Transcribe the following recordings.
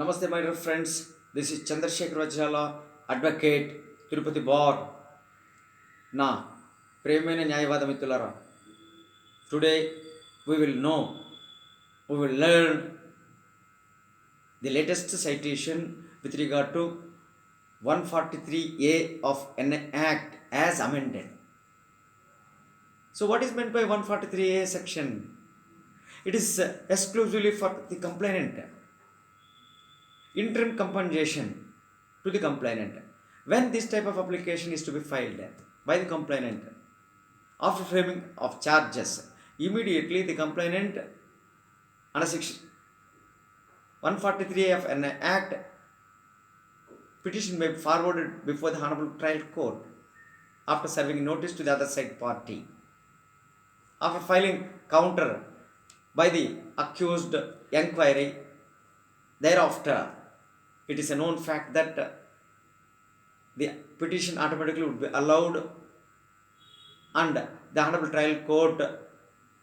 Namaste, my dear friends. This is Chandrasekhar Vajrala, advocate, Tirupati Bar. Na, Premena Nyayavada Mitulara. Today we will learn the latest citation with regard to 143A of an Act as amended. So, what is meant by 143A section? It is exclusively for the complainant. Interim compensation to the complainant when this type of application is to be filed by the complainant after framing of charges. Immediately the complainant under section 143 of an act petition may be forwarded before the honorable trial court after serving notice to the other side party. After filing counter by the accused inquiry, thereafter it is a known fact that the petition automatically would be allowed, and the honorable trial court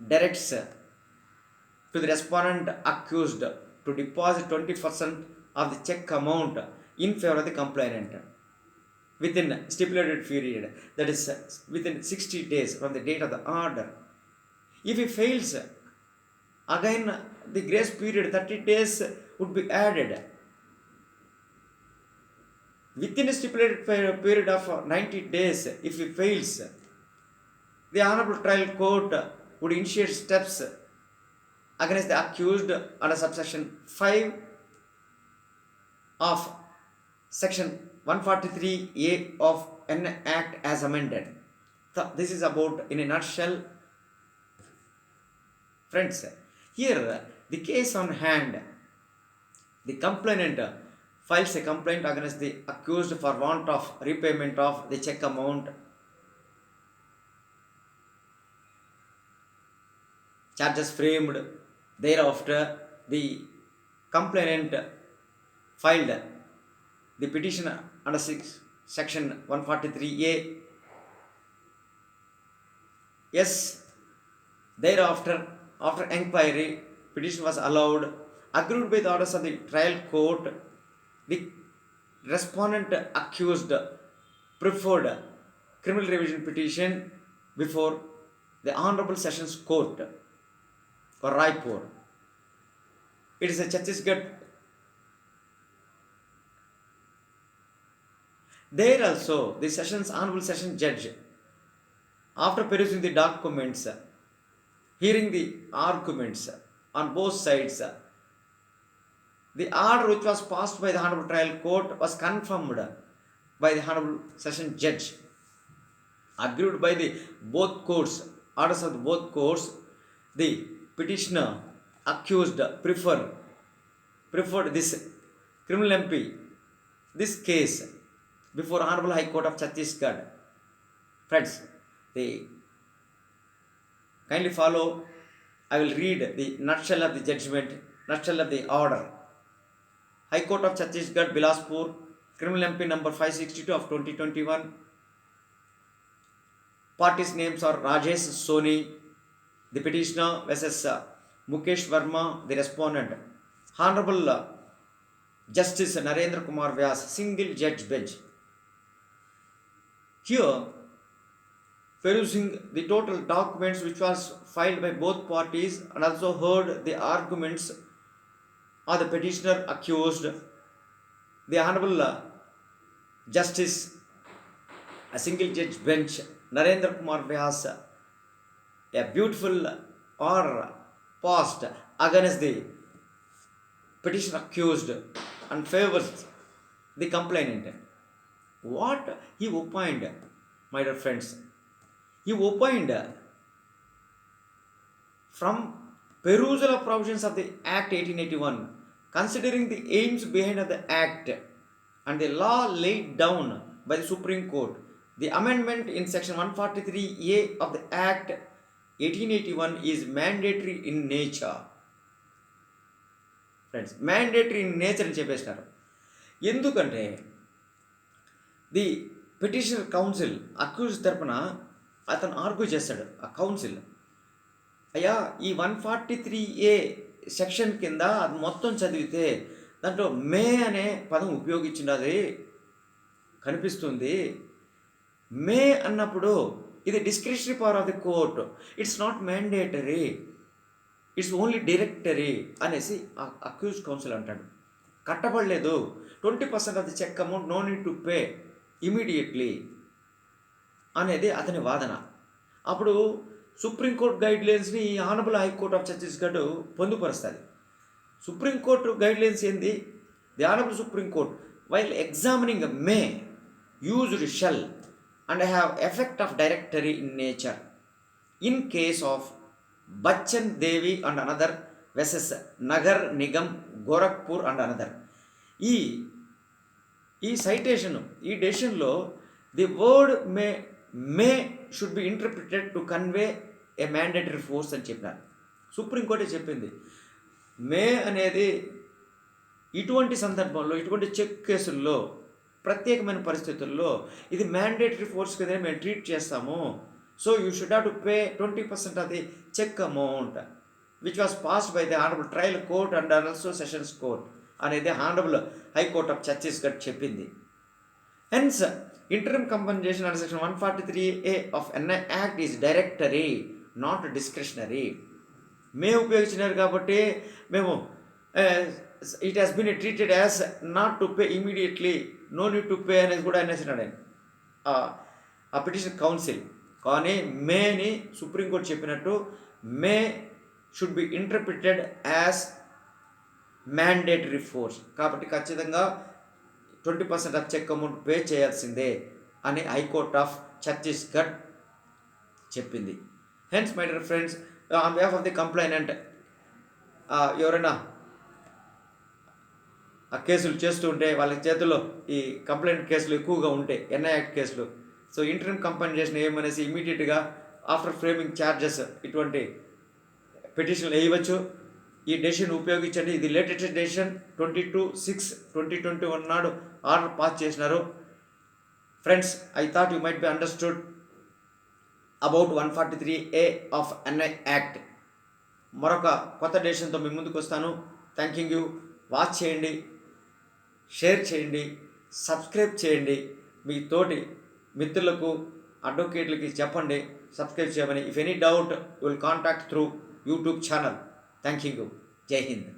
directs to the respondent accused to deposit 20% of the check amount in favor of the complainant within stipulated period, that is within 60 days from the date of the order. If he fails, again the grace period 30 days would be added. Within a stipulated period of 90 days, if he fails, the honorable trial court would initiate steps against the accused under subsection 5 of section 143A of an Act as amended. So this is about in a nutshell. Friends, here the case on hand, the complainant files a complaint against the accused for want of repayment of the check amount. Charges framed. Thereafter, the complainant filed the petition under section 143A. Yes, thereafter, after inquiry, petition was allowed, agreed by the orders of the trial court. The respondent accused preferred criminal revision petition before the Honorable Sessions Court for Raipur. It is a Chhattisgarh. There also, the Sessions Honorable Session Judge, after perusing the documents, hearing the arguments on both sides, the order which was passed by the Honorable Trial Court was confirmed by the Honorable Session Judge. Agreed by the both courts, orders of the both courts, the petitioner accused preferred this criminal MP, this case before Honorable High Court of Chhattisgarh. Friends, they kindly follow. I will read the nutshell of the judgment, nutshell of the order. High Court of Chhattisgarh, Bilaspur, Criminal MP number 562 of 2021. Parties' names are Rajesh Soni, the petitioner, versus Mukesh Verma, the respondent. Honorable Justice Narendra Kumar Vyas, single judge bench. Here, perusing the total documents which was filed by both parties and also heard the arguments of the petitioner accused, the Honorable Justice, a single judge bench, Narendra Kumar Vyas, a beautiful order passed against the petitioner accused and favors the complainant. What he opined, my dear friends? He opined from perusal of provisions of the Act 1881, considering the aims behind the Act and the law laid down by the Supreme Court, the amendment in section 143A of the Act 1881 is mandatory in nature. Friends, mandatory in nature అని చెప్పేసినారు. ఎందుకంటే the petitioner council accuse తరపున అతను argue చేస్తాడు. ఆ council, అయ్యా ఈ 143A section కింద అది మొత్తం చదివితే దాంట్లో మే అనే పదం ఉపయోగించినది కనిపిస్తుంది. మే అన్నప్పుడు ఇది discretionary power of the court, it's not mandatory, it's only directory అనేసి అక్యూజ్ కౌన్సిల్ అంటాడు. కట్టబడలేదు, 20% of the check amount no need to pay immediately అనేది అతని వాదన. అప్పుడు సుప్రీంకోర్టు గైడ్లైన్స్ని ఆనరబుల్ హైకోర్ట్ ఆఫ్ ఛత్తీస్గఢ్ పొందుపరుస్తుంది. సుప్రీంకోర్టు గైడ్లైన్స్ ఏంది? The honourable supreme court while examining may used shell and have effect of directory in nature in case of Bachchan Devi and another versus Nagar Nigam Gorakhpur and another. ఈ citation, ఈ డెసిషన్లో the word may should be interpreted to convey a mandatory force అని చెప్పినారు. సుప్రీంకోర్టే చెప్పింది మే అనేది ఇటువంటి సందర్భంలో, ఇటువంటి చెక్ కేసుల్లో, ప్రత్యేకమైన పరిస్థితుల్లో ఇది మ్యాండేటరీ ఫోర్స్ కింద మేము ట్రీట్ చేస్తాము. So you should have to pay 20% of the check amount which was passed by the honourable trial court and also sessions court అనేది ఆనరబుల్ హైకోర్ట్ ఆఫ్ ఛత్తీస్గఢ్ చెప్పింది. Hence interim compensation under section 143A of NI act is directory, not discretionary. May ఉపయోగించినారు కాబట్టి మేము it has been treated as not to pay immediately, no need to pay అనేది కూడా అనేసినాడు ఆయన ఆ petition council. కానీ మేని సుప్రీంకోర్టు చెప్పినట్టు may should be interpreted as mandatory force, కాబట్టి ఖచ్చితంగా 20% ఆఫ్ చెక్ అమౌంట్ పే చేయాల్సిందే అని హైకోర్ట్ ఆఫ్ ఛత్తీస్గఢ్ చెప్పింది. Hence my dear friends, on behalf of the complainant, ఎవరైనా ఆ కేసులు చేస్తూ ఉంటే వాళ్ళ చేతుల్లో ఈ కంప్లైంట్ కేసులు ఎక్కువగా ఉంటాయి, ఎన్ఐ యాక్ట్ కేసులు. సో ఇంటరిమ్ కంపెన్సేషన్ ఏమనేసి ఇమీడియట్గా ఆఫ్టర్ ఫ్రేమింగ్ ఛార్జెస్ ఇటువంటి పిటిషన్లు వేయవచ్చు. ఈ డెసిషన్ ఉపయోగించండి. ఇది లేటెస్ట్ డెసిషన్ 22/6/2021 నాడు ఆర్డర్ పాస్ చేసినారు. Friends, I thought you might be understood about 143A of NI act. మరొక కొత్త డెసిషన్తో మీ ముందుకు వస్తాను. Thank you. వాచ్ చేయండి, షేర్ చేయండి, సబ్స్క్రైబ్ చేయండి. మీ తోటి మిత్రులకు, అడ్వకేట్లకి చెప్పండి సబ్స్క్రైబ్ చేయమని. If any doubt will contact through YouTube channel. Thank you. Jai Hind.